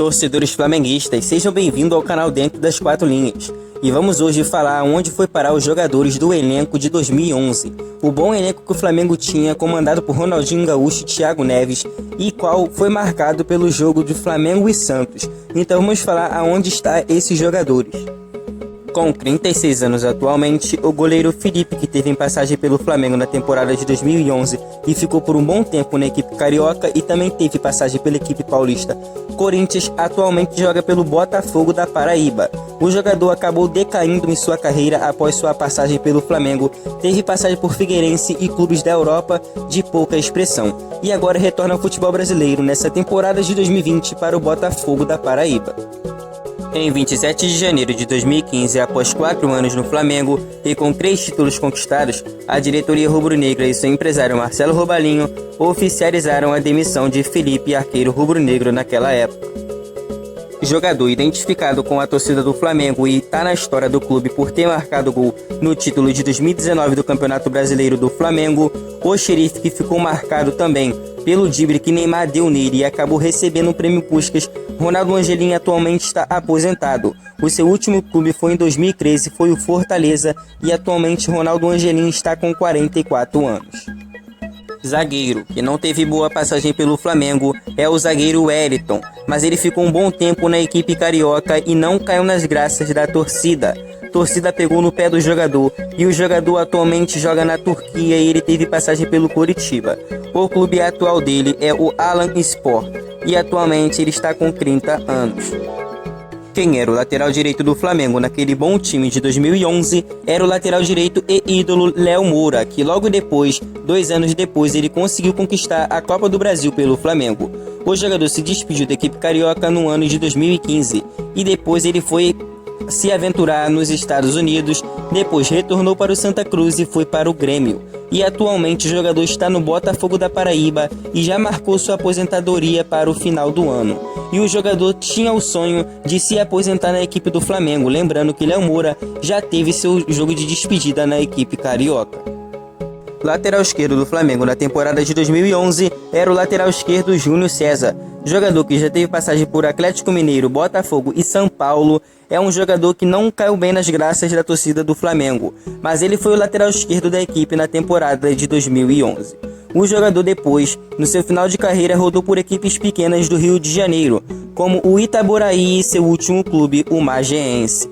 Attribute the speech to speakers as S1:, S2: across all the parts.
S1: Torcedores flamenguistas, sejam bem-vindos ao canal Dentro das Quatro Linhas. E vamos hoje falar onde foi parar os jogadores do elenco de 2011. O bom elenco que o Flamengo tinha, comandado por Ronaldinho Gaúcho e Thiago Neves, e qual foi marcado pelo jogo de Flamengo e Santos. Então vamos falar aonde está esses jogadores. Com 36 anos atualmente, o goleiro Felipe, que teve passagem pelo Flamengo na temporada de 2011 e ficou por um bom tempo na equipe carioca e também teve passagem pela equipe paulista Corinthians, atualmente joga pelo Botafogo da Paraíba. O jogador acabou decaindo em sua carreira após sua passagem pelo Flamengo, teve passagem por Figueirense e clubes da Europa de pouca expressão, e agora retorna ao futebol brasileiro nessa temporada de 2020 para o Botafogo da Paraíba. Em 27 de janeiro de 2015, após 4 anos no Flamengo e com 3 títulos conquistados, a diretoria rubro-negra e seu empresário Marcelo Robalinho oficializaram a demissão de Felipe, arqueiro rubro-negro naquela época. Jogador identificado com a torcida do Flamengo e está na história do clube por ter marcado gol no título de 2019 do Campeonato Brasileiro do Flamengo, o xerife que ficou marcado também pelo drible que Neymar deu nele e acabou recebendo o prêmio Puskás. Ronaldo Angelim atualmente está aposentado. O seu último clube foi em 2013, foi o Fortaleza, e atualmente Ronaldo Angelim está com 44 anos. Zagueiro, que não teve boa passagem pelo Flamengo, é o zagueiro Wellington, mas ele ficou um bom tempo na equipe carioca e não caiu nas graças da torcida. A torcida pegou no pé do jogador e o jogador atualmente joga na Turquia e ele teve passagem pelo Coritiba. O clube atual dele é o Alanyaspor e atualmente ele está com 30 anos. Quem era o lateral direito do Flamengo naquele bom time de 2011 era o lateral direito e ídolo Léo Moura, que logo depois, 2 anos depois, ele conseguiu conquistar a Copa do Brasil pelo Flamengo. O jogador se despediu da equipe carioca no ano de 2015 e depois ele foi se aventurar nos Estados Unidos, depois retornou para o Santa Cruz e foi para o Grêmio. E atualmente o jogador está no Botafogo da Paraíba e já marcou sua aposentadoria para o final do ano. E o jogador tinha o sonho de se aposentar na equipe do Flamengo, lembrando que Léo Moura já teve seu jogo de despedida na equipe carioca. Lateral esquerdo do Flamengo na temporada de 2011 era o lateral esquerdo Júnior César, jogador que já teve passagem por Atlético Mineiro, Botafogo e São Paulo. É um jogador que não caiu bem nas graças da torcida do Flamengo, mas ele foi o lateral esquerdo da equipe na temporada de 2011. O jogador depois, no seu final de carreira, rodou por equipes pequenas do Rio de Janeiro, como o Itaboraí e seu último clube, o Magiense.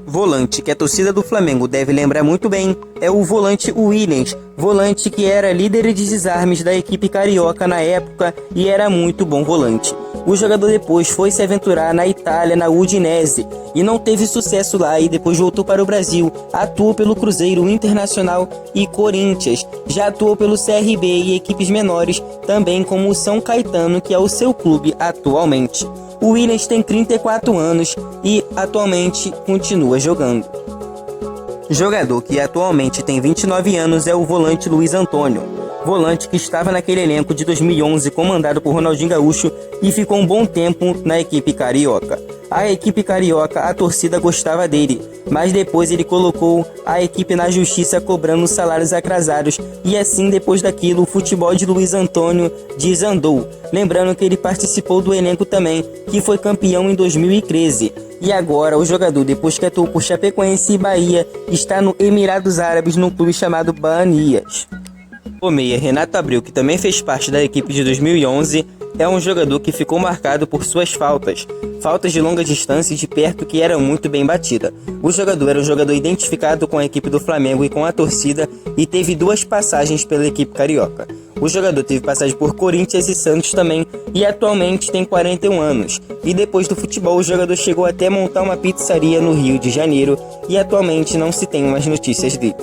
S1: Volante que a torcida do Flamengo deve lembrar muito bem é o volante Williams, volante que era líder de desarmes da equipe carioca na época e era muito bom volante. O jogador depois foi se aventurar na Itália, na Udinese, e não teve sucesso lá e depois voltou para o Brasil. Atuou pelo Cruzeiro, Internacional e Corinthians. Já atuou pelo CRB e equipes menores, também como o São Caetano, que é o seu clube atualmente. O Williams tem 34 anos e atualmente continua jogando. Jogador que atualmente tem 29 anos é o volante Luiz Antônio. Volante que estava naquele elenco de 2011 comandado por Ronaldinho Gaúcho e ficou um bom tempo na equipe carioca. A equipe carioca, a torcida gostava dele, mas depois ele colocou a equipe na justiça cobrando salários atrasados e assim depois daquilo o futebol de Luiz Antônio desandou. Lembrando que ele participou do elenco também, que foi campeão em 2013. E agora o jogador, depois que atuou por Chapecoense e Bahia, está no Emirados Árabes num clube chamado Banias. O meia Renato Abreu, que também fez parte da equipe de 2011, é um jogador que ficou marcado por suas faltas de longa distância e de perto que eram muito bem batida. O jogador era um jogador identificado com a equipe do Flamengo e com a torcida e teve 2 passagens pela equipe carioca. O jogador teve passagem por Corinthians e Santos também e atualmente tem 41 anos. E depois do futebol o jogador chegou até a montar uma pizzaria no Rio de Janeiro e atualmente não se tem mais notícias dele.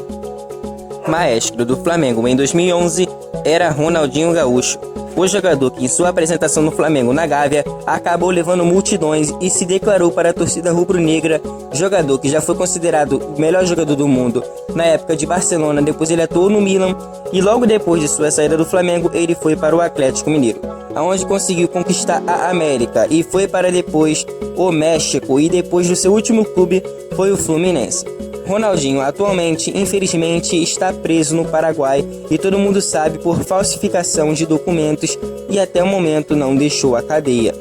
S1: Maestro do Flamengo em 2011 era Ronaldinho Gaúcho. O jogador que em sua apresentação no Flamengo na Gávea acabou levando multidões e se declarou para a torcida rubro-negra, jogador que já foi considerado o melhor jogador do mundo na época de Barcelona, depois ele atuou no Milan e logo depois de sua saída do Flamengo ele foi para o Atlético Mineiro, onde conseguiu conquistar a América e foi para depois o México e depois do seu último clube foi o Fluminense. Ronaldinho atualmente, infelizmente, está preso no Paraguai e todo mundo sabe por falsificação de documentos e até o momento não deixou a cadeia.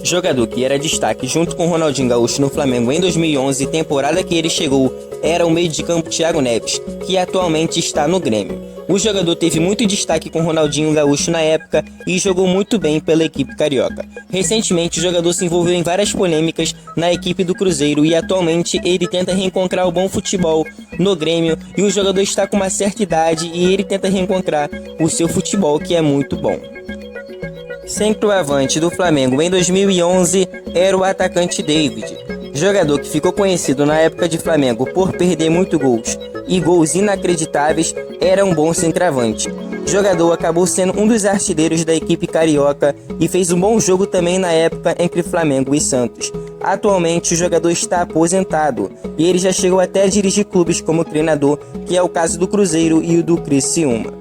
S1: Jogador que era destaque junto com Ronaldinho Gaúcho no Flamengo em 2011, temporada que ele chegou, era o meio de campo Thiago Neves, que atualmente está no Grêmio. O jogador teve muito destaque com Ronaldinho Gaúcho na época e jogou muito bem pela equipe carioca. Recentemente, o jogador se envolveu em várias polêmicas na equipe do Cruzeiro e atualmente ele tenta reencontrar o bom futebol no Grêmio, e o jogador está com uma certa idade e ele tenta reencontrar o seu futebol, que é muito bom. Centroavante do Flamengo em 2011 era o atacante David, jogador que ficou conhecido na época de Flamengo por perder muitos gols e gols inacreditáveis. Era um bom centroavante. O jogador acabou sendo um dos artilheiros da equipe carioca e fez um bom jogo também na época entre Flamengo e Santos. Atualmente o jogador está aposentado e ele já chegou até a dirigir clubes como treinador, que é o caso do Cruzeiro e o do Criciúma.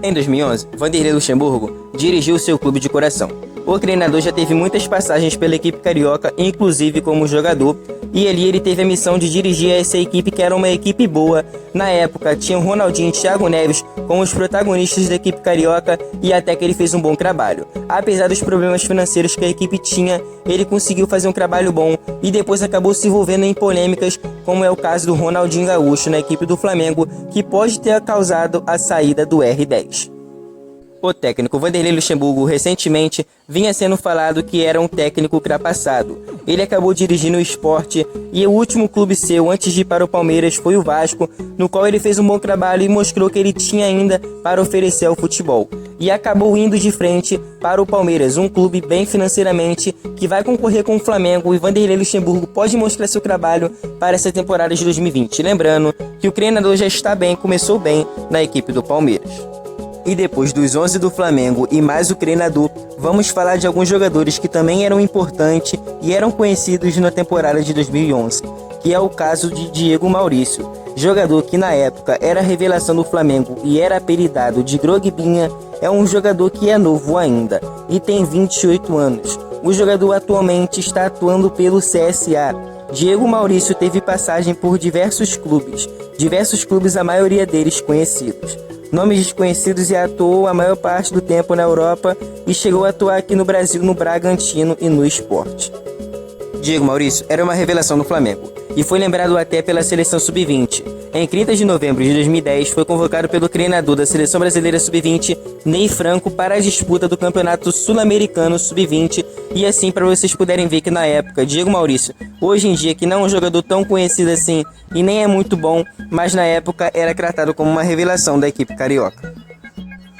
S1: Em 2011, Vanderlei Luxemburgo dirigiu seu clube de coração. O treinador já teve muitas passagens pela equipe carioca, inclusive como jogador, e ali ele teve a missão de dirigir essa equipe, que era uma equipe boa. Na época tinha o Ronaldinho e Thiago Neves como os protagonistas da equipe carioca, e até que ele fez um bom trabalho. Apesar dos problemas financeiros que a equipe tinha, ele conseguiu fazer um trabalho bom e depois acabou se envolvendo em polêmicas, como é o caso do Ronaldinho Gaúcho na equipe do Flamengo, que pode ter causado a saída do R10. O técnico Vanderlei Luxemburgo recentemente vinha sendo falado que era um técnico ultrapassado. Ele acabou dirigindo o Sport e o último clube seu antes de ir para o Palmeiras foi o Vasco, no qual ele fez um bom trabalho e mostrou que ele tinha ainda para oferecer ao futebol. E acabou indo de frente para o Palmeiras, um clube bem financeiramente, que vai concorrer com o Flamengo, e Vanderlei Luxemburgo pode mostrar seu trabalho para essa temporada de 2020. Lembrando que o treinador já está bem, começou bem na equipe do Palmeiras. E depois dos 11 do Flamengo e mais o treinador, vamos falar de alguns jogadores que também eram importantes e eram conhecidos na temporada de 2011, que é o caso de Diego Maurício, jogador que na época era a revelação do Flamengo e era apelidado de Drogbinha. É um jogador que é novo ainda e tem 28 anos. O jogador atualmente está atuando pelo CSA. Diego Maurício teve passagem por diversos clubes, a maioria deles conhecidos. Nomes desconhecidos, e atuou a maior parte do tempo na Europa e chegou a atuar aqui no Brasil no Bragantino e no Sport. Diego Maurício era uma revelação no Flamengo e foi lembrado até pela seleção sub-20. Em 30 de novembro de 2010 foi convocado pelo treinador da seleção brasileira sub-20, Ney Franco, para a disputa do Campeonato Sul-Americano sub-20. E assim, para vocês puderem ver que na época, Diego Maurício, hoje em dia, que não é um jogador tão conhecido assim e nem é muito bom, mas na época era tratado como uma revelação da equipe carioca.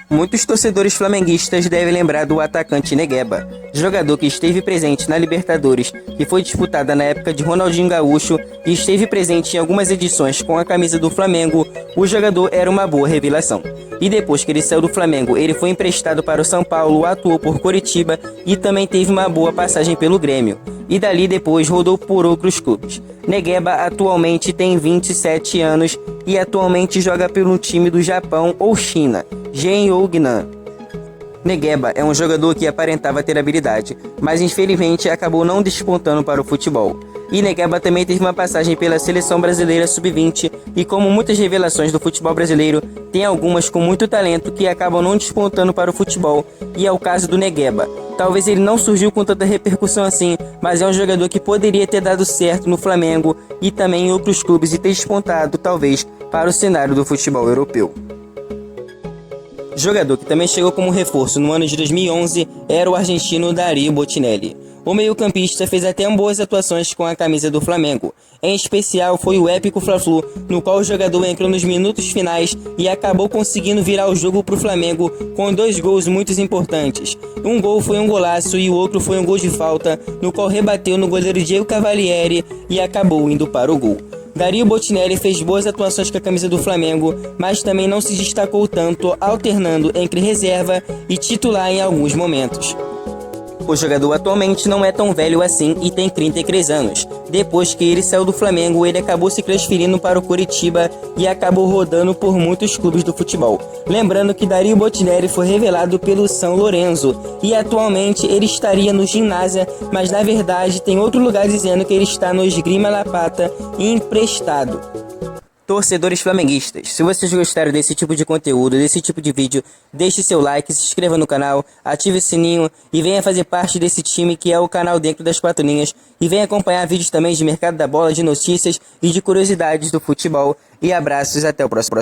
S1: Muitos torcedores flamenguistas devem lembrar do atacante Negueba, jogador que esteve presente na Libertadores, que foi disputada na época de Ronaldinho Gaúcho, e esteve presente em algumas edições com a camisa do Flamengo. O jogador era uma boa revelação. E depois que ele saiu do Flamengo, ele foi emprestado para o São Paulo, atuou por Coritiba e também teve uma boa passagem pelo Grêmio. E dali depois rodou por outros clubes. Negueba atualmente tem 27 anos e atualmente joga pelo time do Japão ou China, Jeongnan. Negueba é um jogador que aparentava ter habilidade, mas infelizmente acabou não despontando para o futebol. E Negueba também teve uma passagem pela seleção brasileira sub-20, e como muitas revelações do futebol brasileiro, tem algumas com muito talento que acabam não despontando para o futebol, e é o caso do Negueba. Talvez ele não surgiu com tanta repercussão assim, mas é um jogador que poderia ter dado certo no Flamengo e também em outros clubes e ter despontado, talvez, para o cenário do futebol europeu. Jogador que também chegou como reforço no ano de 2011 era o argentino Dario Bottinelli. O meio-campista fez até boas atuações com a camisa do Flamengo. Em especial foi o épico Fla-Flu, no qual o jogador entrou nos minutos finais e acabou conseguindo virar o jogo para o Flamengo com 2 gols muito importantes. Um gol foi um golaço e o outro foi um gol de falta, no qual rebateu no goleiro Diego Cavalieri e acabou indo para o gol. Dario Bottinelli fez boas atuações com a camisa do Flamengo, mas também não se destacou tanto, alternando entre reserva e titular em alguns momentos. O jogador atualmente não é tão velho assim e tem 33 anos. Depois que ele saiu do Flamengo, ele acabou se transferindo para o Coritiba e acabou rodando por muitos clubes do futebol. Lembrando que Dario Bottinelli foi revelado pelo São Lourenço e atualmente ele estaria no Gimnasia, mas na verdade tem outro lugar dizendo que ele está no Esgrima La Plata emprestado. Torcedores flamenguistas, se vocês gostaram desse tipo de conteúdo, desse tipo de vídeo, deixe seu like, se inscreva no canal, ative o sininho e venha fazer parte desse time que é o canal Dentro das Quatro Linhas e venha acompanhar vídeos também de mercado da bola, de notícias e de curiosidades do futebol. E abraços, até o próximo.